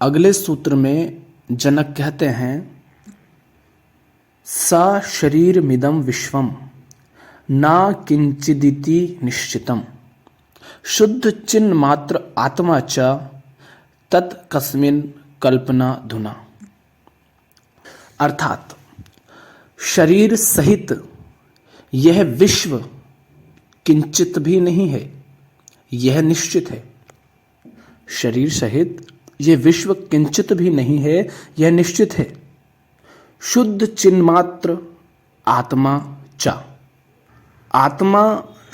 अगले सूत्र में जनक कहते हैं, सा शरीरमिदं विश्वम ना किंचिदिति निश्चितम शुद्ध चिन्ह मात्र आत्मा च तत् कस्मिन कल्पना धुना। अर्थात शरीर सहित यह विश्व किंचित भी नहीं है, यह निश्चित है। शरीर सहित यह विश्व किंचित भी नहीं है, यह निश्चित है। शुद्ध चिन्ह मात्र आत्मा च, आत्मा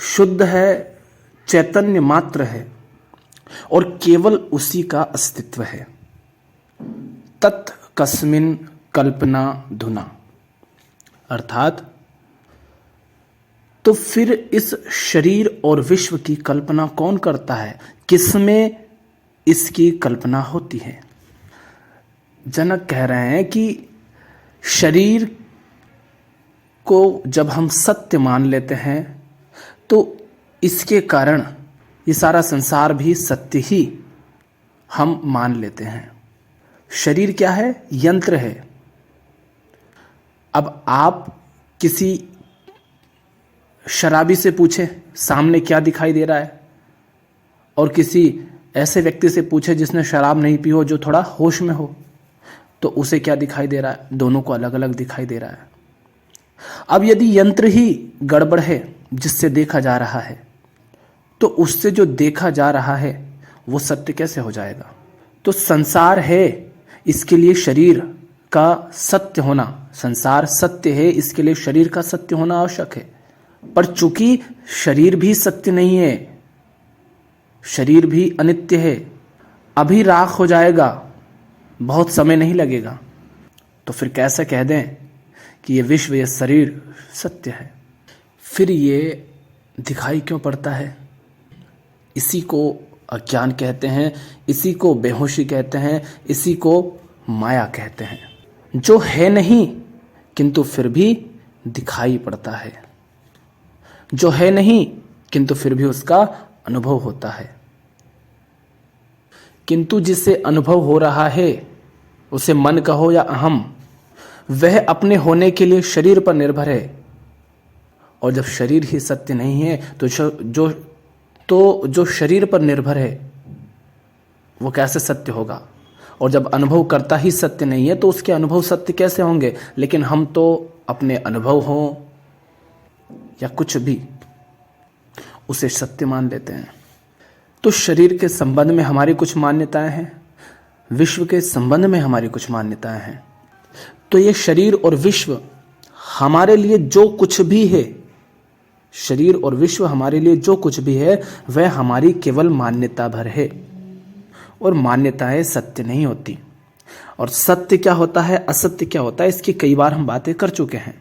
शुद्ध है, चैतन्य मात्र है और केवल उसी का अस्तित्व है। तत् कस्मिन कल्पना धुना, अर्थात तो फिर इस शरीर और विश्व की कल्पना कौन करता है, किसमें इसकी कल्पना होती है। जनक कह रहे हैं कि शरीर को जब हम सत्य मान लेते हैं तो इसके कारण ये सारा संसार भी सत्य ही हम मान लेते हैं। शरीर क्या है? यंत्र है। अब आप किसी शराबी से पूछे सामने क्या दिखाई दे रहा है, और किसी ऐसे व्यक्ति से पूछे जिसने शराब नहीं पी हो, जो थोड़ा होश में हो, तो उसे क्या दिखाई दे रहा है? दोनों को अलग अलग दिखाई दे रहा है। अब यदि यंत्र ही गड़बड़ है जिससे देखा जा रहा है, तो उससे जो देखा जा रहा है वो सत्य कैसे हो जाएगा? तो संसार है, इसके लिए शरीर का सत्य होना, संसार सत्य है, इसके लिए शरीर का सत्य होना आवश्यक है। पर चूंकि शरीर भी सत्य नहीं है, शरीर भी अनित्य है, अभी राख हो जाएगा, बहुत समय नहीं लगेगा, तो फिर कैसे कह दें कि ये विश्व, ये शरीर सत्य है? फिर ये दिखाई क्यों पड़ता है? इसी को अज्ञान कहते हैं, इसी को बेहोशी कहते हैं, इसी को माया कहते हैं। जो है नहीं किंतु फिर भी दिखाई पड़ता है, जो है नहीं किंतु फिर भी उसका अनुभव होता है। किंतु जिसे अनुभव हो रहा है, उसे मन कहो या अहम, वह अपने होने के लिए शरीर पर निर्भर है। और जब शरीर ही सत्य नहीं है तो जो शरीर पर निर्भर है वो कैसे सत्य होगा? और जब अनुभव करता ही सत्य नहीं है तो उसके अनुभव सत्य कैसे होंगे? लेकिन हम तो अपने अनुभव हो या कुछ भी उसे सत्य मान लेते हैं। तो शरीर के संबंध में हमारी कुछ मान्यताएं हैं, विश्व के संबंध में हमारी कुछ मान्यताएं हैं। तो ये शरीर और विश्व हमारे लिए जो कुछ भी है, शरीर और विश्व हमारे लिए जो कुछ भी है, वह हमारी केवल मान्यता भर है। और मान्यताएं सत्य नहीं होती। और सत्य क्या होता है, असत्य क्या होता है, इसकी कई बार हम बातें कर चुके हैं।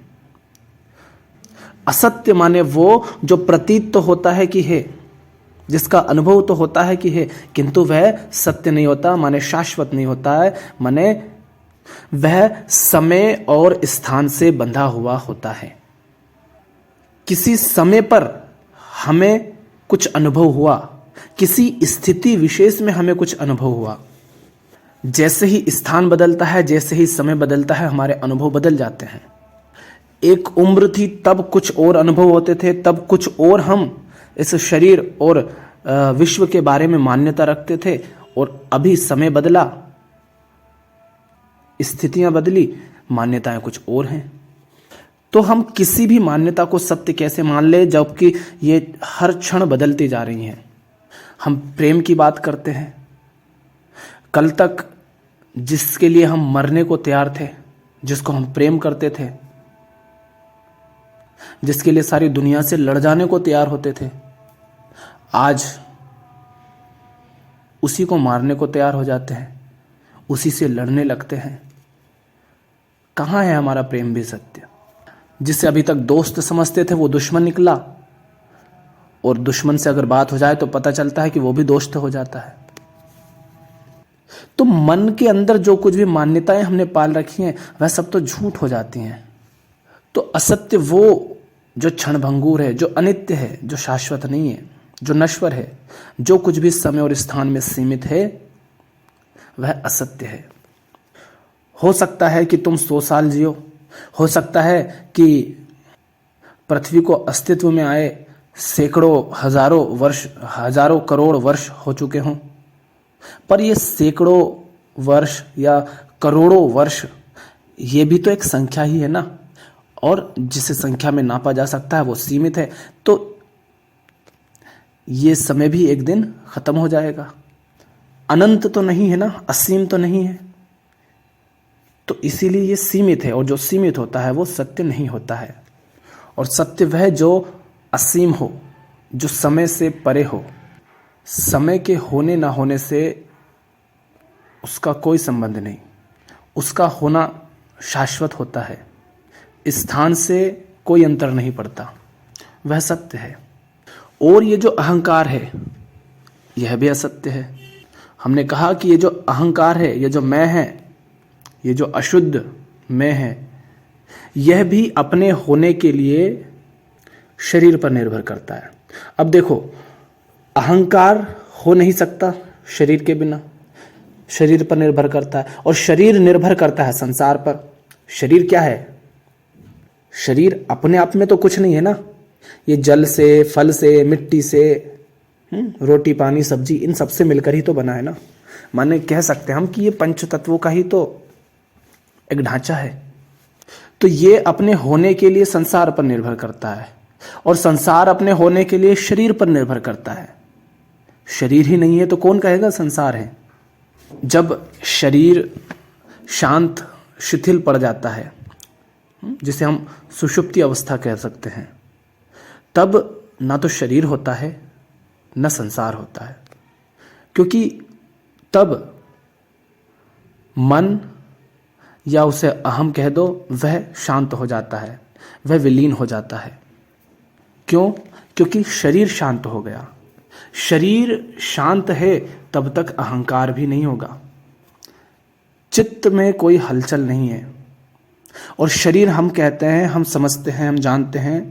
असत्य माने वो जो प्रतीत तो होता है कि है, जिसका अनुभव तो होता है कि है, किंतु वह सत्य नहीं होता, माने शाश्वत नहीं होता है, माने वह समय और स्थान से बंधा हुआ होता है। किसी समय पर हमें कुछ अनुभव हुआ, किसी स्थिति विशेष में हमें कुछ अनुभव हुआ, जैसे ही स्थान बदलता है, जैसे ही समय बदलता है, हमारे अनुभव बदल जाते हैं। एक उम्र थी तब कुछ और अनुभव होते थे, तब कुछ और हम इस शरीर और विश्व के बारे में मान्यता रखते थे, और अभी समय बदला, स्थितियां बदली, मान्यताएं कुछ और हैं। तो हम किसी भी मान्यता को सत्य कैसे मान ले, जबकि ये हर क्षण बदलती जा रही हैं। हम प्रेम की बात करते हैं, कल तक जिसके लिए हम मरने को तैयार थे, जिसको हम प्रेम करते थे, जिसके लिए सारी दुनिया से लड़ जाने को तैयार होते थे, आज उसी को मारने को तैयार हो जाते हैं, उसी से लड़ने लगते हैं। कहाँ है हमारा प्रेम भी सत्य? जिसे अभी तक दोस्त समझते थे वो दुश्मन निकला, और दुश्मन से अगर बात हो जाए तो पता चलता है कि वो भी दोस्त हो जाता है। तो मन के अंदर जो कुछ भी मान्यताएं हमने पाल रखी हैं, वह सब तो झूठ हो जाती हैं। तो असत्य वो जो क्षणभंगुर है, जो अनित्य है, जो शाश्वत नहीं है, जो नश्वर है, जो कुछ भी समय और स्थान में सीमित है, वह असत्य है। हो सकता है कि तुम 100 साल जियो, हो सकता है कि पृथ्वी को अस्तित्व में आए सैकड़ों हजारों वर्ष, हजारों करोड़ वर्ष हो चुके हों, पर ये सैकड़ों वर्ष या करोड़ों वर्ष ये भी तो एक संख्या ही है ना, और जिसे संख्या में नापा जा सकता है वो सीमित है। तो ये समय भी एक दिन खत्म हो जाएगा। अनंत तो नहीं है ना, असीम तो नहीं है, तो इसीलिए ये सीमित है, और जो सीमित होता है वो सत्य नहीं होता है। और सत्य वह जो असीम हो, जो समय से परे हो। समय के होने ना होने से उसका कोई संबंध नहीं, उसका होना शाश्वत होता है, स्थान से कोई अंतर नहीं पड़ता, वह सत्य है। और ये जो अहंकार है यह भी असत्य है। हमने कहा कि ये जो अहंकार है, ये जो मैं है, ये जो अशुद्ध मैं है, यह भी अपने होने के लिए शरीर पर निर्भर करता है। अब देखो, अहंकार हो नहीं सकता शरीर के बिना, शरीर पर निर्भर करता है, और शरीर निर्भर करता है संसार पर। शरीर क्या है? शरीर अपने आप में तो कुछ नहीं है ना, ये जल से, फल से, मिट्टी से, रोटी पानी सब्जी, इन सब से मिलकर ही तो बना है ना। माने कह सकते हैं हम कि ये पंच तत्वों का ही तो एक ढांचा है। तो ये अपने होने के लिए संसार पर निर्भर करता है, और संसार अपने होने के लिए शरीर पर निर्भर करता है। शरीर ही नहीं है तो कौन कहेगा संसार है? जब शरीर शांत शिथिल पड़ जाता है, जिसे हम सुषुप्ति अवस्था कह सकते हैं, तब ना तो शरीर होता है न संसार होता है, क्योंकि तब मन या उसे अहम कह दो, वह शांत हो जाता है, वह विलीन हो जाता है। क्यों? क्योंकि शरीर शांत हो गया। शरीर शांत है तब तक अहंकार भी नहीं होगा, चित्त में कोई हलचल नहीं है। और शरीर हम कहते हैं, हम समझते हैं, हम जानते हैं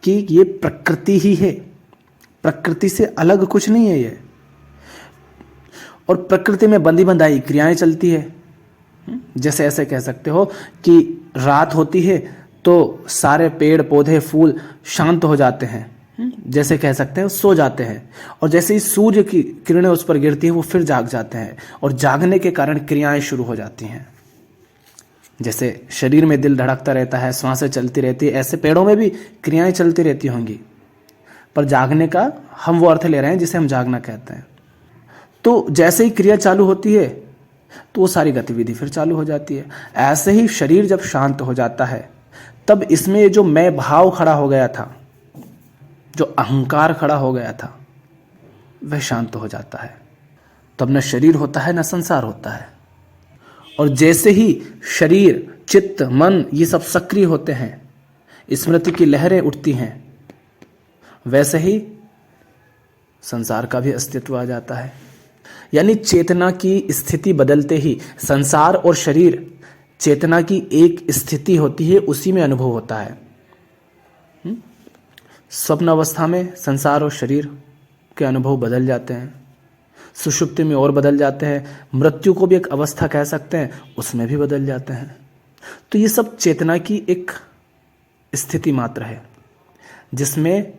कि ये प्रकृति ही है, प्रकृति से अलग कुछ नहीं है ये। और प्रकृति में बंधी बंधाई क्रियाएं चलती है। जैसे ऐसे कह सकते हो कि रात होती है तो सारे पेड़ पौधे फूल शांत हो जाते हैं, जैसे कह सकते हैं सो जाते हैं, और जैसे ही सूर्य की किरणें उस पर गिरती हैं वो फिर जाग जाते हैं, और जागने के कारण क्रियाएं शुरू हो जाती हैं। जैसे शरीर में दिल धड़कता रहता है, सांसें चलती रहती है, ऐसे पेड़ों में भी क्रियाएं चलती रहती होंगी, पर जागने का हम वो अर्थ ले रहे हैं जिसे हम जागना कहते हैं। तो जैसे ही क्रिया चालू होती है तो वो सारी गतिविधि फिर चालू हो जाती है। ऐसे ही शरीर जब शांत हो जाता है तब इसमें जो मैं भाव खड़ा हो गया था, जो अहंकार खड़ा हो गया था, वह शांत हो जाता है। तब न शरीर होता है न संसार होता है। और जैसे ही शरीर, चित्त, मन ये सब सक्रिय होते हैं, स्मृति की लहरें उठती हैं, वैसे ही संसार का भी अस्तित्व आ जाता है। यानी चेतना की स्थिति बदलते ही संसार और शरीर, चेतना की एक स्थिति होती है, उसी में अनुभव होता है। स्वप्न अवस्था में संसार और शरीर के अनुभव बदल जाते हैं, सुषुप्ति में और बदल जाते हैं, मृत्यु को भी एक अवस्था कह सकते हैं, उसमें भी बदल जाते हैं। तो ये सब चेतना की एक स्थिति मात्र है जिसमें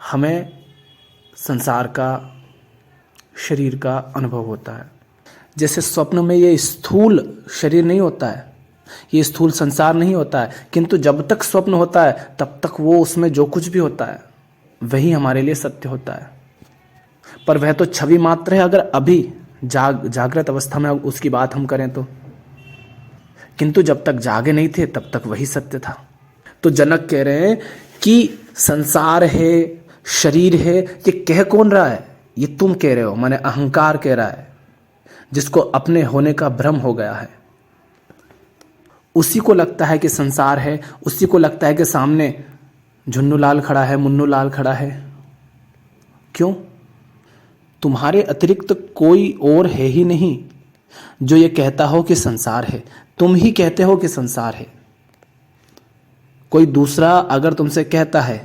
हमें संसार का, शरीर का अनुभव होता है। जैसे स्वप्न में ये स्थूल शरीर नहीं होता है, ये स्थूल संसार नहीं होता है, किंतु जब तक स्वप्न होता है तब तक वो उसमें जो कुछ भी होता है वही हमारे लिए सत्य होता है। पर वह तो छवि मात्र है अगर अभी जागृत अवस्था में उसकी बात हम करें तो, किंतु जब तक जागे नहीं थे तब तक वही सत्य था। तो जनक कह रहे हैं कि संसार है, शरीर है, ये कह कौन रहा है? ये तुम कह रहे हो, माने अहंकार कह रहा है, जिसको अपने होने का भ्रम हो गया है। उसी को लगता है कि संसार है, उसी को लगता है कि सामने झुन्नू लाल खड़ा है, मुन्नू लाल खड़ा है। क्यों? तुम्हारे अतिरिक्त कोई और है ही नहीं जो ये कहता हो कि संसार है। तुम ही कहते हो कि संसार है। कोई दूसरा अगर तुमसे कहता है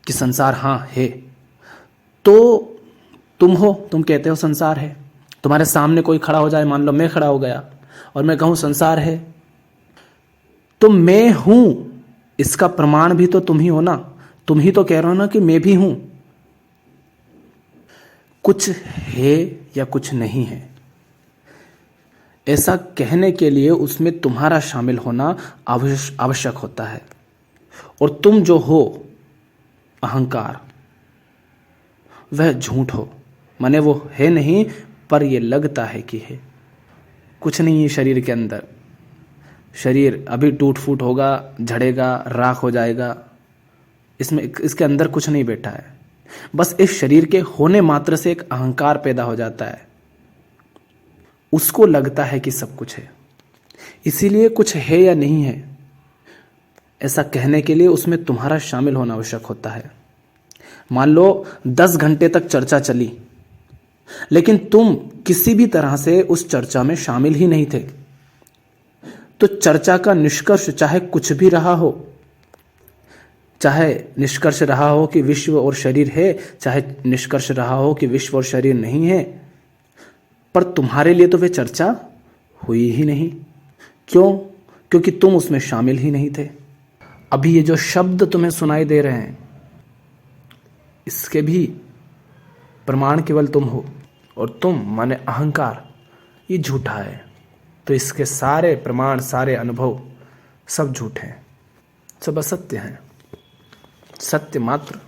कि संसार हाँ है, तो तुम हो, तुम कहते हो संसार है, तुम्हारे सामने कोई खड़ा हो जाए, मान लो मैं खड़ा हो गया और मैं कहूं संसार है, तो मैं हूं इसका प्रमाण भी तो तुम ही हो ना। तुम ही तो कह रहे हो ना कि मैं भी हूं। कुछ है या कुछ नहीं है, ऐसा कहने के लिए उसमें तुम्हारा शामिल होना आवश्यक होता है। और तुम जो हो अहंकार, वह झूठ हो, माने वो है नहीं पर ये लगता है कि है। कुछ नहीं है शरीर के अंदर। शरीर अभी टूट फूट होगा, झड़ेगा, राख हो जाएगा, इसके अंदर कुछ नहीं बैठा है। बस इस शरीर के होने मात्र से एक अहंकार पैदा हो जाता है, उसको लगता है कि सब कुछ है। इसीलिए कुछ है या नहीं है ऐसा कहने के लिए उसमें तुम्हारा शामिल होना आवश्यक होता है। मान लो 10 घंटे तक चर्चा चली, लेकिन तुम किसी भी तरह से उस चर्चा में शामिल ही नहीं थे, तो चर्चा का निष्कर्ष चाहे कुछ भी रहा हो, चाहे निष्कर्ष रहा हो कि विश्व और शरीर है, चाहे निष्कर्ष रहा हो कि विश्व और शरीर नहीं है, पर तुम्हारे लिए तो वे चर्चा हुई ही नहीं। क्यों? क्योंकि तुम उसमें शामिल ही नहीं थे। अभी ये जो शब्द तुम्हें सुनाई दे रहे हैं, इसके भी प्रमाण केवल तुम हो, और तुम माने अहंकार ये झूठा है। तो इसके सारे प्रमाण, सारे अनुभव सब झूठ हैं, सब असत्य हैं। सत्य मात्र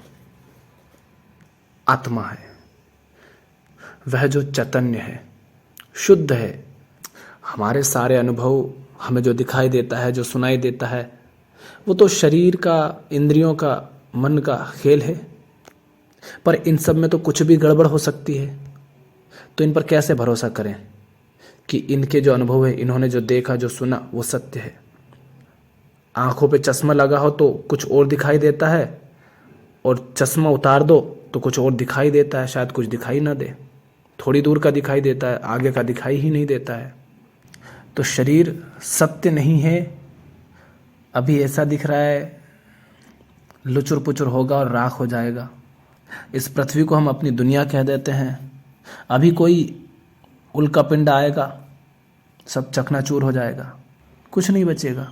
आत्मा है, वह जो चैतन्य है, शुद्ध है। हमारे सारे अनुभव, हमें जो दिखाई देता है, जो सुनाई देता है, वो तो शरीर का, इंद्रियों का, मन का खेल है। पर इन सब में तो कुछ भी गड़बड़ हो सकती है। तो इन पर कैसे भरोसा करें कि इनके जो अनुभव है, इन्होंने जो देखा, जो सुना, वो सत्य है। आंखों पे चश्मा लगा हो तो कुछ और दिखाई देता है, और चश्मा उतार दो तो कुछ और दिखाई देता है। शायद कुछ दिखाई ना दे, थोड़ी दूर का दिखाई देता है, आगे का दिखाई ही नहीं देता है। तो शरीर सत्य नहीं है। अभी ऐसा दिख रहा है लुचुर पुचुर होगा और राख हो जाएगा। इस पृथ्वी को हम अपनी दुनिया कह देते हैं। अभी कोई उल्का पिंड आएगा, सब चकनाचूर हो जाएगा, कुछ नहीं बचेगा।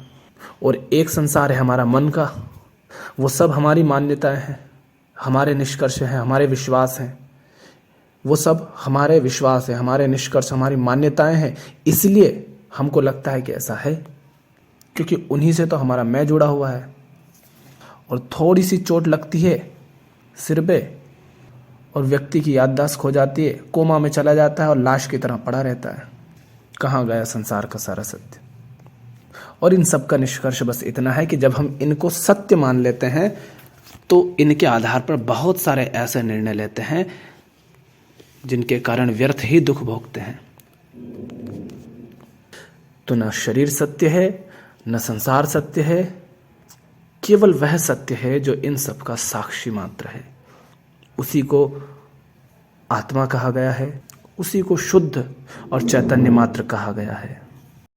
और एक संसार है हमारा मन का, वो सब हमारी मान्यताएं हैं, हमारे निष्कर्ष हैं, हमारे विश्वास हैं। वो सब हमारे विश्वास है, हमारे निष्कर्ष, हमारी मान्यताएं हैं। इसलिए हमको लगता है कि ऐसा है, क्योंकि उन्हीं से तो हमारा मैं जुड़ा हुआ है। और थोड़ी सी चोट लगती है सिर पे और व्यक्ति की याददाश्त खो जाती है, कोमा में चला जाता है और लाश की तरह पड़ा रहता है। कहाँ गया संसार का सारा सत्य? और इन सब का निष्कर्ष बस इतना है कि जब हम इनको सत्य मान लेते हैं, तो इनके आधार पर बहुत सारे ऐसे निर्णय लेते हैं जिनके कारण व्यर्थ ही दुख भोगते हैं। तो न शरीर सत्य है, न संसार सत्य है, केवल वह सत्य है जो इन सब का साक्षी मात्र है। उसी को आत्मा कहा गया है, उसी को शुद्ध और चैतन्य मात्र कहा गया है।